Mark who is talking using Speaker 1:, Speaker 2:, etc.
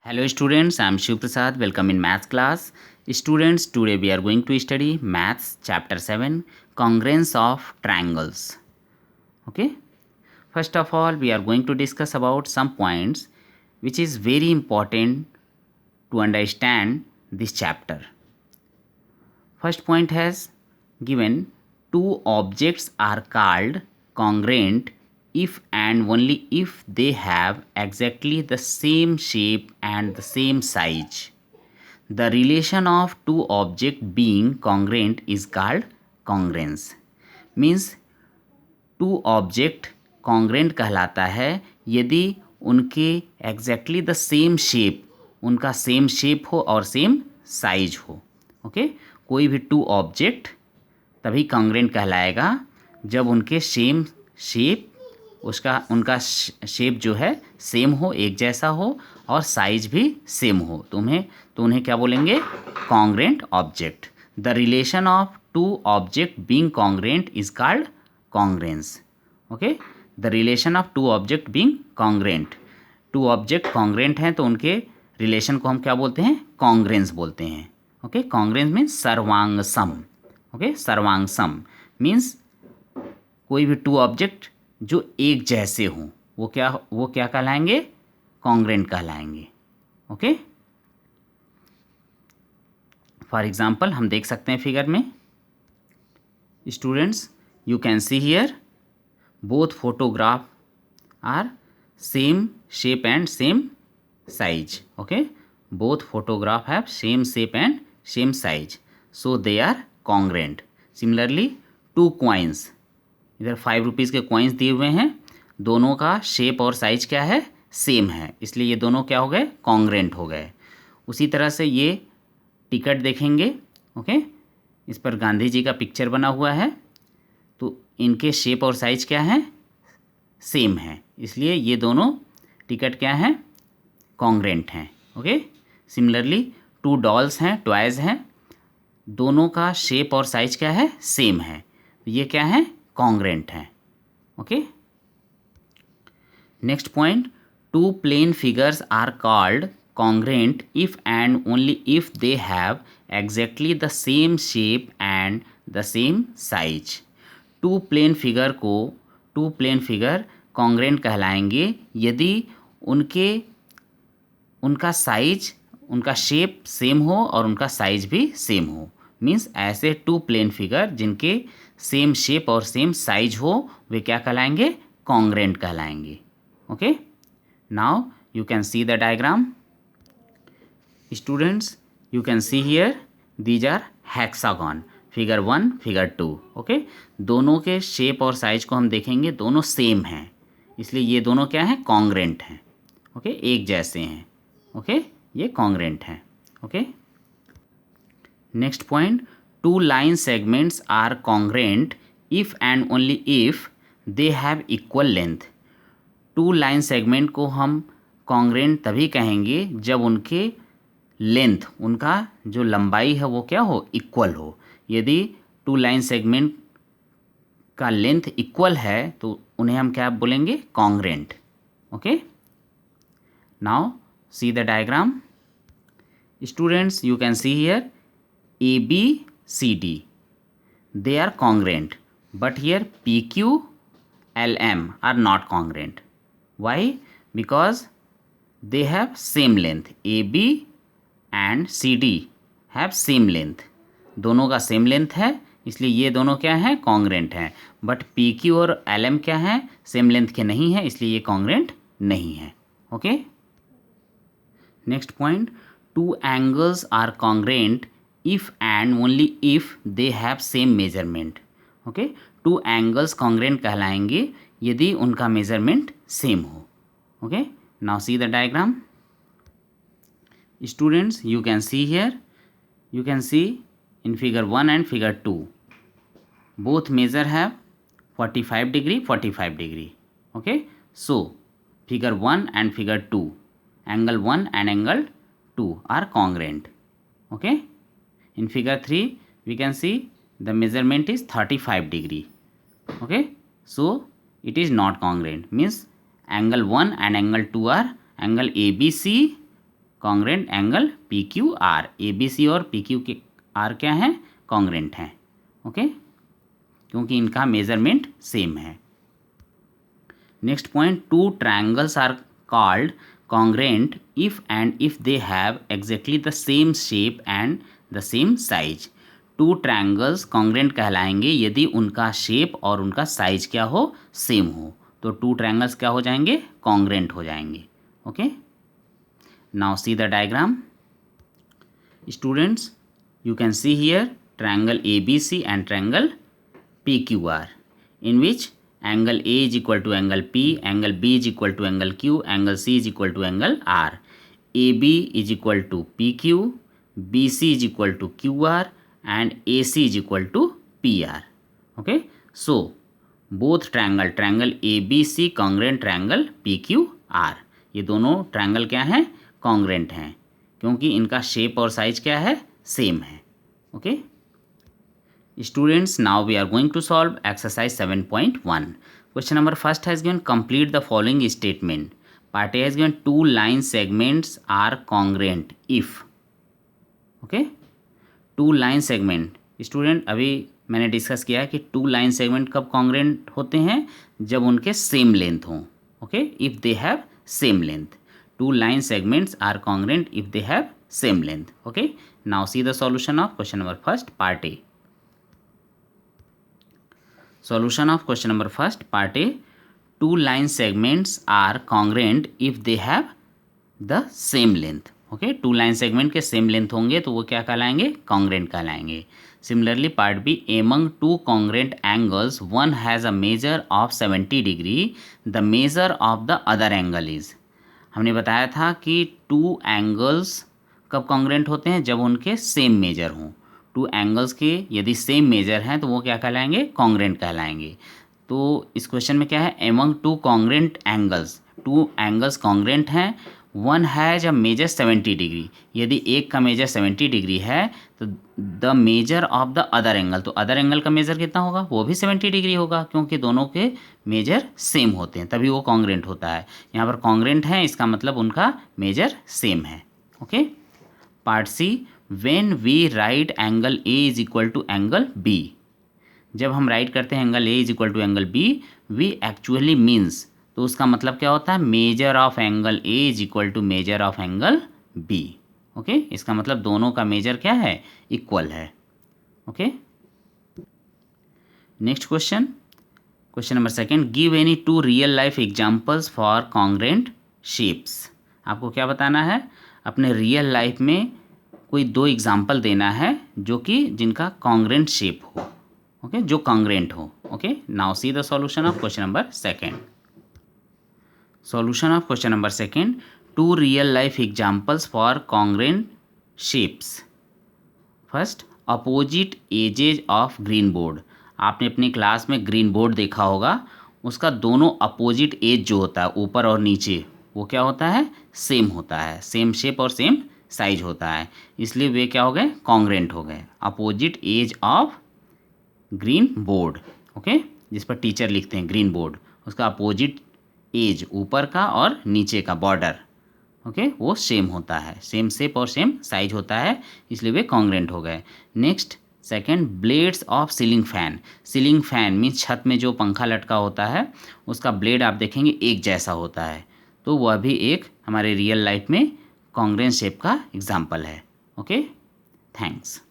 Speaker 1: Hello students, I am Shiv Prasad. Welcome in maths class. Students, today we are going to study maths chapter 7, congruence of triangles. Okay. First of all, we are going to discuss about some points which is very important to understand this chapter. First point has given two objects are called congruent if and only if they have exactly the same shape and the same size. The relation of two objects being congruent is called congruence. Means two object congruent कहलाता है यदि उनके exactly the same shape, उनका same shape हो और same size हो. Okay, कोई भी टू ऑब्जेक्ट तभी कॉन्ग्रेंट कहलाएगा जब उनके सेम शेप, उनका शेप जो है सेम हो, एक जैसा हो और साइज भी सेम हो. तो उन्हें क्या बोलेंगे? Congruent object. The relation of two object being congruent is called congruence. Okay, the relation of two object being congruent. Two object congruent हैं तो उनके रिलेशन को हम क्या बोलते हैं? कॉन्ग्रेंस बोलते हैं. ओके, कॉन्ग्रेंस मीन्स सर्वांग सम. ओके, सर्वांग सम मीन्स कोई भी टू ऑब्जेक्ट जो एक जैसे हों वो क्या कहलाएंगे? कॉन्ग्रेंट कहलाएंगे. ओके, फॉर एग्जाम्पल हम देख सकते हैं फिगर में. Students, you can see here both photograph are same shape and same size. Okay, both photograph have same shape and same size, so they are congruent. Similarly, two coins, इधर 5 rupees के coins दिए हुए हैं, दोनों का shape और size क्या है? सेम है, इसलिए ये दोनों क्या हो गए? कॉन्ग्रेंट हो गए. उसी तरह से ये टिकट देखेंगे. ओके, इस पर गांधी जी का पिक्चर बना हुआ है, तो इनके शेप और साइज क्या है? सेम है, इसलिए ये दोनों टिकट क्या हैं? कॉन्ग्रेंट हैं. ओके, सिमिलरली टू डॉल्स हैं, टॉयज़ हैं, दोनों का शेप और साइज क्या है? सेम है, तो ये क्या है? कॉन्ग्रेंट हैं. Okay, next point, two plane figures are called congruent if and only if they have exactly the same shape and the same size. Two plane figure congruent कहलाएंगे यदि उनका साइज, उनका शेप सेम हो और उनका size भी same हो. Means ऐसे टू प्लेन फिगर जिनके सेम शेप और सेम साइज हो वे क्या कहलाएंगे? कॉन्ग्रेंट कहलाएंगे. Okay, now you can see the diagram. Students, you can see here these are hexagon, figure 1, figure 2. Okay, दोनों के शेप और साइज को हम देखेंगे, दोनों सेम हैं, इसलिए ये दोनों क्या हैं? कॉन्ग्रेंट हैं. ओके, एक जैसे हैं. ओके, ये कॉन्ग्रेंट हैं. Okay, next point, two line segments are congruent if and only if they have equal length. Two line segment को हम कॉन्ग्रेंट तभी कहेंगे जब उनके लेंथ, उनका जो लंबाई है वो क्या हो? इक्वल हो. यदि टू लाइन सेगमेंट का लेंथ इक्वल है तो उन्हें हम क्या बोलेंगे? Congruent. Okay, now see the diagram. Students, you can see here A B C D, they are congruent, but here P Q L M are not congruent. Why? Because they have same length. AB and CD have same length. दोनों का same length है, इसलिए ये दोनों क्या हैं? Congruent हैं. But PQ और LM क्या हैं? सेम लेंथ के नहीं है, इसलिए ये कॉन्ग्रेंट नहीं है. Okay, next point, two angles are congruent if and only if they have same measurement. Okay, two angles congruent कहलाएंगे यदि उनका मेजरमेंट सेम हो. Okay, now see the diagram. Students, you can see here, you can see in figure 1 and figure 2 both measure have 45 degree 45 degree. Okay, so figure 1 and figure 2, angle 1 and angle 2 are congruent. Okay, in figure 3 we can see the measurement is 35 degree. Okay, so it is not congruent, means angle 1 and angle 2 are angle ABC congruent angle P Q R. A B C और P Q के are क्या हैं, congruent हैं। Okay, क्योंकि इनका measurement same है। Next point, two triangles are called congruent if and if they have exactly the same shape and the same size. Two triangles congruent कहलाएंगे यदि उनका शेप और उनका साइज क्या हो, सेम हो। तो टू ट्रायंगल्स क्या हो जाएंगे, कॉन्ग्रेंट हो जाएंगे। Okay, now see the diagram. Students, you can see here triangle ABC and triangle PQR, in which angle A is equal to angle P, angle B is equal to angle Q, angle C is equal to angle R. AB is equal to PQ, BC is equal to QR and AC is equal to PR. Okay, so both triangle ABC congruent triangle PQR, ये दोनों triangle क्या हैं, congruent हैं, क्योंकि इनका shape और size क्या है, सेम है। Okay students, now we are going to solve exercise 7.1। Question number first has given complete the following statement. Part A has given two line segments are congruent if. Okay, two line segment, student अभी मैंने discuss किया है कि two line segment कब congruent होते हैं, जब उनके सेम लेंथ हों। Okay, if they have same length. Two line segments are congruent if they have same length. Okay, now see the solution of question number first, part A. Solution of question number first, part A. Two line segments are congruent if they have the same length. Okay, two line segment के same length होंगे तो वो क्या कहलाएंगे, congruent कहलाएंगे। Similarly, part B, among two congruent angles, one has a measure of 70 degree. The measure of the other angle is. हमने बताया था कि टू एंगल्स कब कॉन्ग्रेंट होते हैं, जब उनके सेम मेजर हों। टू एंगल्स के यदि सेम मेजर हैं तो वो क्या कहलाएंगे, कॉन्ग्रेंट कहलाएंगे। तो इस क्वेश्चन में क्या है, among two congruent angles, two angles congruent हैं, one has a measure 70 degree. यदि एक का मेजर 70 डिग्री है तो the measure of the other angle, तो अदर एंगल का मेजर कितना होगा, वो भी 70 डिग्री होगा, क्योंकि दोनों के मेजर सेम होते हैं, तभी वो कॉन्ग्रेंट होता है। यहाँ पर कॉन्ग्रेंट है, इसका मतलब उनका मेजर सेम है। Okay, part C, when we write angle A is equal to angle B. जब हम राइट करते हैं angle A is equal to angle B, we actually means, तो उसका मतलब क्या होता है, measure of angle A is equal to measure of angle B. Okay, इसका मतलब दोनों का मेजर क्या है, इक्वल है। Okay, next question, question number second, give any two real life examples for congruent shapes. आपको क्या बताना है, अपने रियल लाइफ में कोई दो एग्जाम्पल देना है जो कि जिनका कॉन्ग्रेंट शेप हो। ओके, जो कॉन्ग्रेंट हो। Okay, now see the solution of question number second. Solution of question number second, two real life examples for congruent shapes. First, opposite edges of green board. आपने अपनी class में green board देखा होगा, उसका दोनों opposite as जो होता है, ऊपर और नीचे, वो क्या होता है, सेम होता है, सेम शेप और सेम साइज होता है, इसलिए वे क्या हो गए, कॉन्ग्रेंट हो गए। Opposite edge of green board, okay, जिस पर टीचर लिखते हैं ग्रीन बोर्ड, उसका अपोजिट एज, ऊपर का और नीचे का बॉर्डर, ओके, वो सेम होता है, सेम शेप और सेम साइज होता है, इसलिए वे कॉन्ग्रेंट हो गए। Next second, blades of ceiling fan. Ceiling fan means छत में जो पंखा लटका होता है, उसका ब्लेड आप देखेंगे एक जैसा होता है, तो वह भी एक हमारे रियल लाइफ में कॉन्ग्रेंट शेप का एग्जाम्पल है। Okay, thanks.